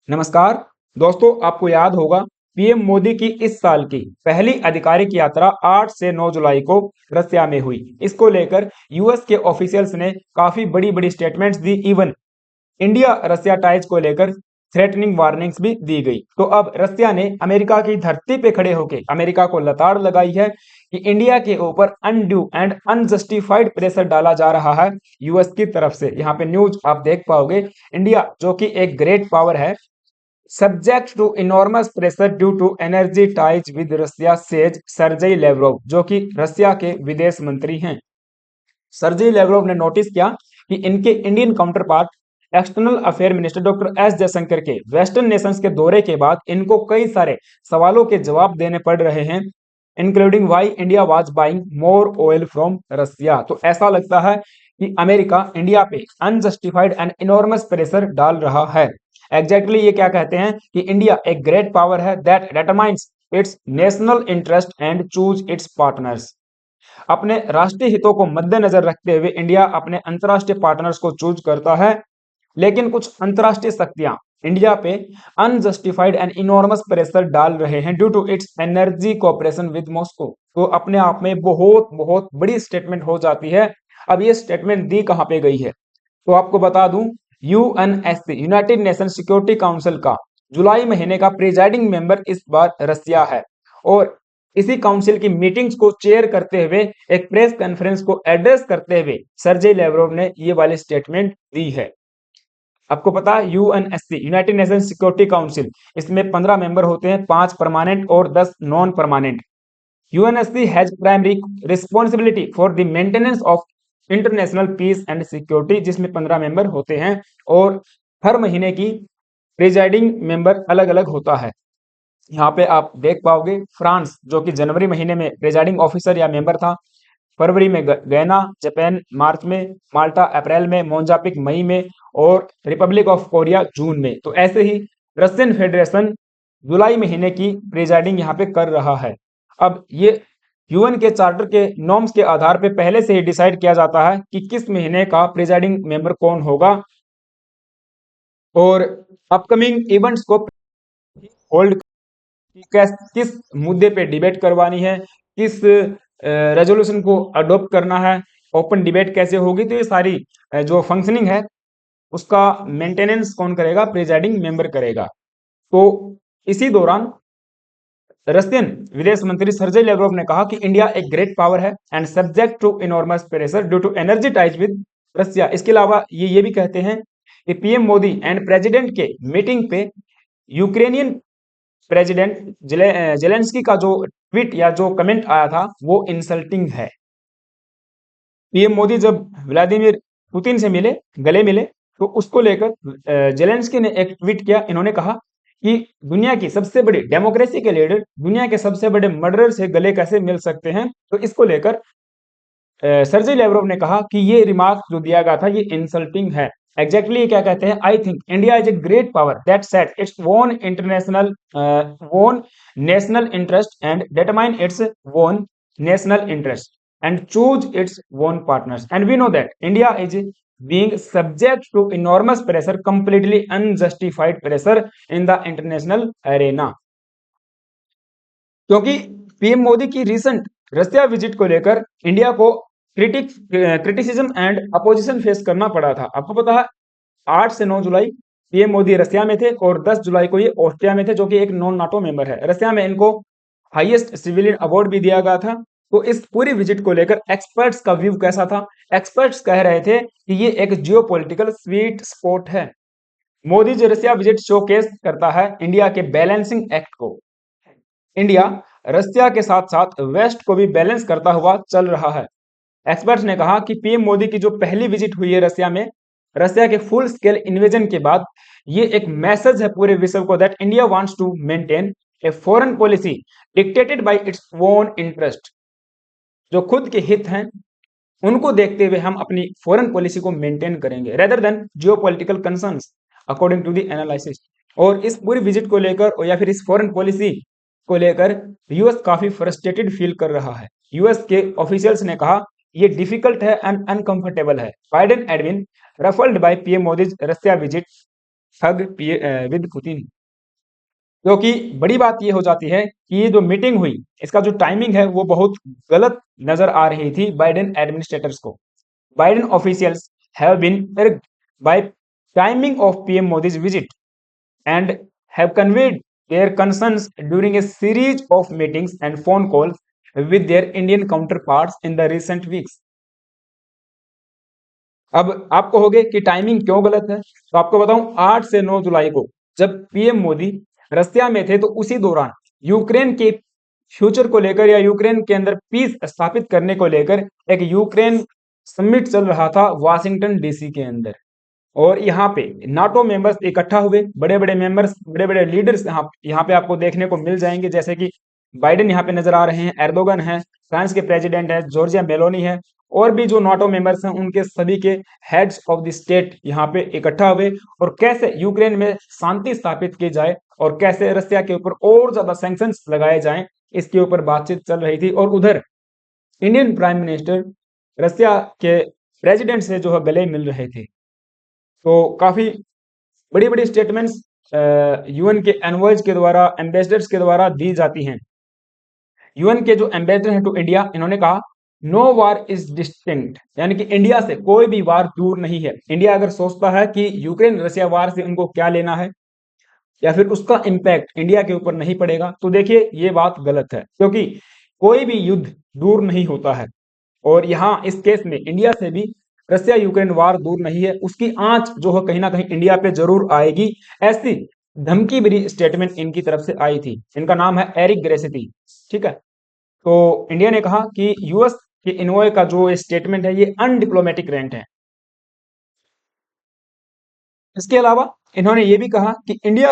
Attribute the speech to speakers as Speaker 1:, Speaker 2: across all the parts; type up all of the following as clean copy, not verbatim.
Speaker 1: नमस्कार दोस्तों, आपको याद होगा पीएम मोदी की इस साल की पहली आधिकारिक यात्रा 8 से 9 जुलाई को रसिया में हुई। इसको लेकर यूएस के ऑफिशियल्स ने काफी बड़ी बड़ी स्टेटमेंट्स दी। इवन इंडिया रसिया टाइज को लेकर थ्रेटनिंग वार्निंग्स भी दी गई। तो अब रसिया ने अमेरिका की धरती पे खड़े होकर अमेरिका को लताड़ लगाई है कि इंडिया के ऊपर अनड्यू एंड अनजस्टिफाइड प्रेशर डाला जा रहा है यूएस की तरफ से। यहाँ पे न्यूज आप देख पाओगे, इंडिया जो कि एक ग्रेट पावर है, subject to enormous pressure due to energy ties with Russia, says Sergey Lavrov, जो कि रसिया के विदेश मंत्री हैं। सर्जेई लेवरोव ने नोटिस किया कि इनके Indian counter part external affair minister doctor S Jaishankar के वेस्टर्न नेशंस के दौरे के बाद इनको कई सारे सवालों के जवाब देने पड़ रहे हैं, including why India was buying more oil from Russia. तो ऐसा लगता है कि अमेरिका इंडिया पे अनजस्टिफाइड एंड इनॉर्मस प्रेशर डाल रहा है। एग्जैक्टली ये क्या कहते हैं कि इंडिया एक ग्रेट पावर है that determines it's national interest and choose it's partners. अपने राष्ट्रीय हितों को मद्देनजर रखते हुए इंडिया अपने अंतर्राष्ट्रीय पार्टनर्स को चूज करता है, लेकिन कुछ अंतर्राष्ट्रीय शक्तियां इंडिया पे अनजस्टिफाइड एंड इनॉर्मस प्रेशर डाल रहे हैं due to its energy cooperation with Moscow. तो अपने आप में बहुत बहुत बड़ी स्टेटमेंट हो जाती है। अब ये स्टेटमेंट दी कहां पे गई है, तो आपको बता दूं, UNSC United Nation Security council का जुलाई महीने का प्रिजाइडिंग मेंबर इस बार रसिया है, और इसी काउंसिल की मीटिंग्स को चेयर करते हुए एक प्रेस कॉन्फ्रेंस को एड्रेस करते हुए सर्जेई लेवरोव ने ये वाली स्टेटमेंट दी है। आपको पता है UNSC United Nation Security Council, इसमें 15 मेंबर होते हैं, 5 परमानेंट और 10 non permanent. UNSC has primary responsibility for the maintenance of international peace and security, जिसमें 15 मेंबर होते हैं और हर महीने की प्रिजाइडिंग मेंबर अलग अलग होता है। यहाँ पे आप देख पाओगे फ्रांस जो कि जनवरी महीने में प्रिजाइडिंग ऑफिसर या मेंबर था, फरवरी में गयाना, जापान मार्च में, माल्टा अप्रैल में, मोजाम्बिक मई में और रिपब्लिक ऑफ कोरिया जून में। तो ऐसे ही रशियन फेडरेशन जुलाई महीने की प्रिजाइडिंग यहाँ पे कर रहा है। अब ये यूएन के चार्टर के नॉर्म्स के आधार पे पहले से ही डिसाइड किया जाता है कि किस महीने का प्रिजाइडिंग मेंबर कौन होगा, और अपकमिंग इवेंट्स को होल्ड किस मुद्दे पे डिबेट करवानी है, किस रेजोल्यूशन को अडॉप्ट करना है, ओपन डिबेट कैसे होगी। तो ये सारी जो फंक्शनिंग है उसका मेंटेनेंस कौन करेगा, प्रिजाइडिंग मेंबर करेगा। तो इसी दौरान रशियन विदेश मंत्री सर्जेई लेवरोव ने कहा कि इंडिया एक ग्रेट पावर है and subject to enormous pressure due to energy ties with Russia. इसके अलावा ये भी कहते हैं कि पीएम मोदी एंड प्रेसिडेंट के मीटिंग पे यूक्रेनियन प्रेसिडेंट जेलेंस्की का जो ट्वीट या जो कमेंट आया था वो इंसल्टिंग है। पीएम मोदी जब व्लादिमीर पुतिन से गले मिले, तो उसको लेकर जेलेंस्की ने एक ट्वीट किया। इन्होंने कहा कि दुनिया की सबसे बड़ी डेमोक्रेसी के लीडर दुनिया के सबसे बड़े मर्डरर से गले कैसे मिल सकते हैं। तो इसको लेकर सर्जेई लेवरोव ने कहा कि ये रिमार्क जो दिया गया था ये इंसल्टिंग है। एग्जैक्टली क्या कहते हैं, I think India is a great power that set its own international own national interest and determine its own national interest and choose its own partners, and we know that India is being subject to enormous pressure, completely unjustified pressure in the international arena। क्योंकि PM Modi की recent Russia visit को लेकर India को criticism and opposition face करना पड़ा था। आपको पता है 8 से 9 जुलाई पीएम मोदी रशिया में थे और 10 जुलाई को ये ऑस्ट्रिया में थे, जो कि एक नॉन नाटो मेंबर है। रशिया में इनको हाईएस्ट सिविलियन अवार्ड भी दिया गया था। तो इस पूरी विजिट को लेकर एक्सपर्ट्स का व्यू कैसा था, एक्सपर्ट्स कह रहे थे कि ये एक जियोपॉलिटिकल स्वीट स्पॉट है। Modi ji Russia visit showcase करता है इंडिया के बैलेंसिंग एक्ट को। इंडिया रशिया के साथ साथ वेस्ट को भी बैलेंस करता हुआ चल रहा है। एक्सपर्ट्स ने कहा कि पीएम मोदी की जो पहली विजिट हुई है रशिया में, रशिया के फुल स्केल इन्वेजन के बाद, ये एक मैसेज है पूरे विश्व को that India wants to maintain a foreign policy dictated by its own interest. जो खुद के हित हैं उनको देखते हुए हम अपनी फॉरेन पॉलिसी को मेंटेन करेंगे rather than geopolitical concerns, according to the analysis. और इस पूरी विजिट को लेकर या फिर इस फॉरेन पॉलिसी को लेकर यूएस काफी फ्रस्ट्रेटेड फील कर रहा है। यूएस के ऑफिशियल्स ने कहा ये डिफिकल्ट है एंड अनकंफर्टेबल है। Biden Edwin ruffled by PM Modi's Russia visit hug with Putin. क्योंकि बड़ी बात ये हो जाती है कि ये जो मीटिंग हुई, इसका जो टाइमिंग है वो बहुत गलत नजर आ रही थी बाइडेन एडमिनिस्ट्रेटर्स को। Biden officials have been irked by timing of PM Modi's visit and have conveyed their concerns during a series of meetings and phone calls with their Indian counterparts in the recent weeks. अब आप कहोगे कि timing क्यों गलत है, तो आपको बताऊं 8 से 9 जुलाई को जब पीएम मोदी रसिया में थे तो उसी दौरान यूक्रेन के फ्यूचर को लेकर या यूक्रेन के अंदर पीस स्थापित करने को लेकर एक यूक्रेन समिट चल रहा था वाशिंगटन डीसी के अंदर। और यहाँ पे नाटो मेंबर्स इकट्ठा हुए, बड़े बड़े मेंबर्स, बड़े बड़े लीडर्स यहाँ पे आपको देखने को मिल जाएंगे, जैसे कि बाइडेन यहाँ पे नजर आ रहे हैं, एर्दोगन है, फ्रांस के प्रेसिडेंट है, जॉर्जिया मेलोनी है, और भी जो नाटो मेंबर्स हैं उनके सभी के हेड्स ऑफ द स्टेट यहाँ पे इकट्ठा हुए और कैसे यूक्रेन में शांति स्थापित की जाए और कैसे रसिया के ऊपर और ज्यादा सैंक्शंस लगाए जाएं, इसके ऊपर बातचीत चल रही थी। और उधर इंडियन प्राइम मिनिस्टर रसिया के प्रेसिडेंट से जो है गले मिल रहे थे। तो काफी बड़ी बड़ी स्टेटमेंट्स यूएन के एनवॉयज के द्वारा, एम्बेसडर्स के द्वारा दी जाती हैं। यूएन के जो एम्बेसडर हैं टू इंडिया, इन्होंने कहा नो वार इज डिस्टिंक्ट, यानी कि इंडिया से कोई भी वार दूर नहीं है। इंडिया अगर सोचता है कि यूक्रेन रसिया वार से उनको क्या लेना है या फिर उसका इम्पैक्ट इंडिया के ऊपर नहीं पड़ेगा, तो देखिए ये बात गलत है, क्योंकि कोई भी युद्ध दूर नहीं होता है। और यहाँ इस केस में इंडिया से भी रसिया यूक्रेन वार दूर नहीं है, उसकी आंच जो है कहीं ना कहीं इंडिया पे जरूर आएगी। ऐसी धमकी भरी स्टेटमेंट इनकी तरफ से आई थी। इनका नाम है एरिक ग्रेसिटी, ठीक है। तो इंडिया ने कहा कि यूएस के इन्वॉय का जो स्टेटमेंट है ये अनडिप्लोमेटिक रेंट है। इसके अलावा इन्होंने ये भी कहा कि इंडिया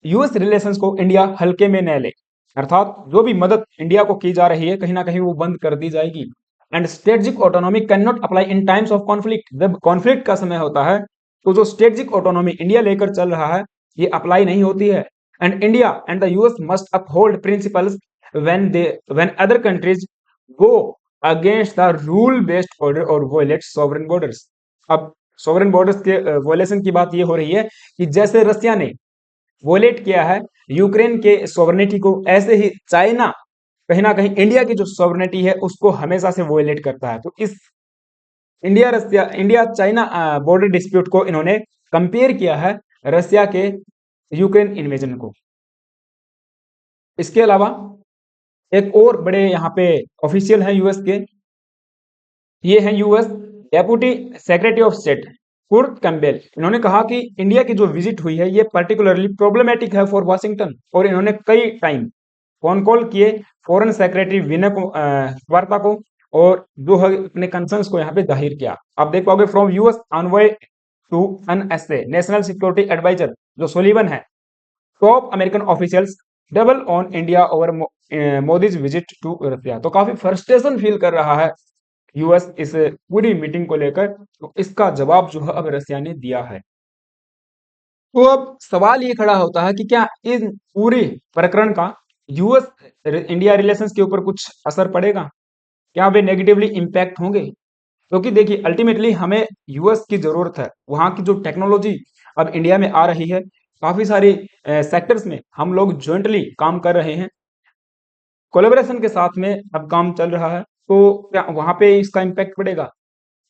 Speaker 1: यूएस रिलेशंस को इंडिया हल्के में न ले, अर्थात जो भी मदद इंडिया को की जा रही है कहीं ना कहीं वो बंद कर दी जाएगी। And strategic autonomy can not apply in times of conflict, जब कॉन्फ्लिक्ट का समय होता है तो जो स्ट्रेटेजिक ऑटोनॉमी इंडिया लेकर चल रहा है ये अप्लाई नहीं होती है। And India and the US must uphold principles when other countries go against the rule based order और वोलेट सॉवरेन बॉर्डर्स। अब सॉवरेन बॉर्डर्स के वोलेशन की बात ये हो रही है कि जैसे रसिया ने वोलेट किया है यूक्रेन के सॉवरेनिटी को, ऐसे ही चाइना कहीं ना कहीं इंडिया की जो सॉवरेनिटी है उसको हमेशा से वोलेट करता है। तो इस इंडिया चाइना बॉर्डर डिस्प्यूट को इन्होंने कंपेयर किया है रसिया के यूक्रेन इन्वेजन को। इसके अलावा एक और बड़े यहाँ पे ऑफिशियल हैं यूएस के, ये हैं US deputy secretary of state Kurt Campbell. इन्होंने कहा कि इंडिया की जो विजिट हुई है ये पर्टिकुलरली प्रॉब्लमेटिक है फॉर वाशिंगटन, और इन्होंने कई टाइम फोन कॉल किए फॉरेन सेक्रेटरी विनय वार्ता को और जो है अपने कंसर्न्स को यहाँ पे जाहिर किया। आप देख पाओगे from US on way to NSA national security adviser जो सोलिवन है, top American officials double on India over Modi's visit to Russia. तो काफी फ्रस्ट्रेशन फील कर रहा है यूएस इस पूरी मीटिंग को लेकर, तो इसका जवाब जो है अब रसिया ने दिया है। तो अब सवाल ये खड़ा होता है कि क्या इन पूरे प्रकरण का यूएस इंडिया रिलेशंस के ऊपर कुछ असर पड़ेगा, क्या वे नेगेटिवली इम्पैक्ट होंगे? क्योंकि देखिए अल्टीमेटली हमें यूएस की जरूरत है, वहां की जो टेक्नोलॉजी अब इंडिया में आ रही है, काफी सारी सेक्टर्स में हम लोग ज्वाइंटली काम कर रहे हैं, कोलेबोरेशन के साथ में अब काम चल रहा है, तो क्या वहां पे इसका इम्पैक्ट पड़ेगा?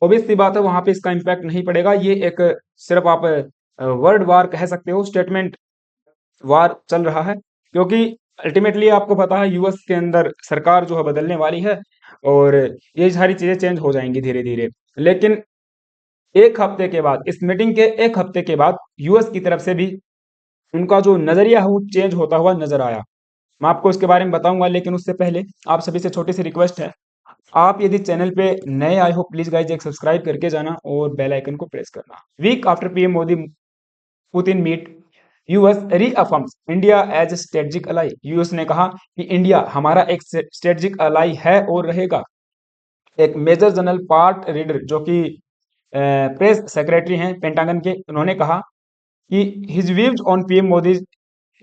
Speaker 1: ऑब्वियस सी बात है वहां पे इसका इम्पैक्ट नहीं पड़ेगा। ये एक सिर्फ आप वर्ड वार कह सकते हो, स्टेटमेंट वार चल रहा है, क्योंकि अल्टीमेटली आपको पता है यूएस के अंदर सरकार जो है बदलने वाली है और ये सारी चीजें चेंज हो जाएंगी धीरे धीरे। लेकिन एक हफ्ते के बाद, इस मीटिंग के एक हफ्ते के बाद यूएस की तरफ से भी उनका जो नजरिया है वो चेंज होता हुआ नजर आया। मैं आपको इसके बारे में बताऊंगा, लेकिन उससे पहले आप सभी से छोटी सी रिक्वेस्ट है, आप यदि चैनल पे नए आए हो प्लीज गाइज एक सब्सक्राइब करके जाना और बेल आइकन को प्रेस करना। Week after PM Modi Putin meet, US reaffirms India as strategic ally. US ने कहा कि इंडिया हमारा एक स्ट्रेटेजिक अलाई है और रहेगा। एक मेजर जनरल पार्ट रीडर जो कि प्रेस सेक्रेटरी हैं पेंटागन के, उन्होंने कहा कि his views on PM Modi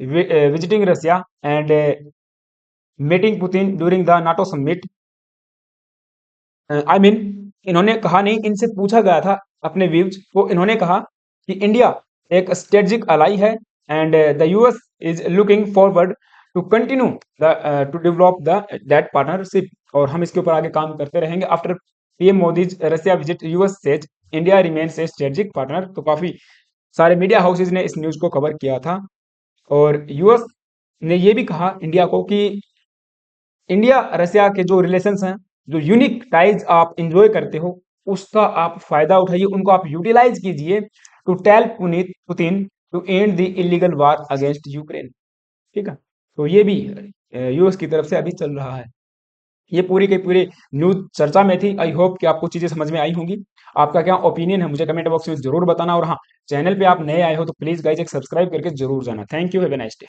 Speaker 1: visiting Russia and meeting Putin during the NATO summit, इन्होंने कहा नहीं, इनसे पूछा गया था अपने व्यूज को इन्होंने कहा कि इंडिया एक स्ट्रेटजिक अलाई है and the US is looking forward to continue to develop the that partnership, और हम इसके ऊपर आगे काम करते रहेंगे। After PM Modi Russia visit US says India remains a strategic partner. तो काफी सारे मीडिया हाउसेज ने इस न्यूज को कवर किया था, और यूएस ने ये भी कहा इंडिया को कि इंडिया रसिया के जो रिलेशंस हैं, जो यूनिक टाइज आप इंजॉय करते हो, उसका आप फायदा उठाइए, उनको आप यूटिलाइज कीजिए to tell Putin to end the illegal war against Ukraine. ठीक है, तो ये भी यूएस की तरफ से अभी चल रहा है। ये पूरी के पूरी न्यूज चर्चा में थी। आई होप कि आपको चीजें समझ में आई होंगी। आपका क्या ओपिनियन है मुझे कमेंट बॉक्स में जरूर बताना, और हाँ, चैनल पे आप नए आए हो तो प्लीज गाइज एक सब्सक्राइब करके जरूर जाना। Thank you, have a nice day.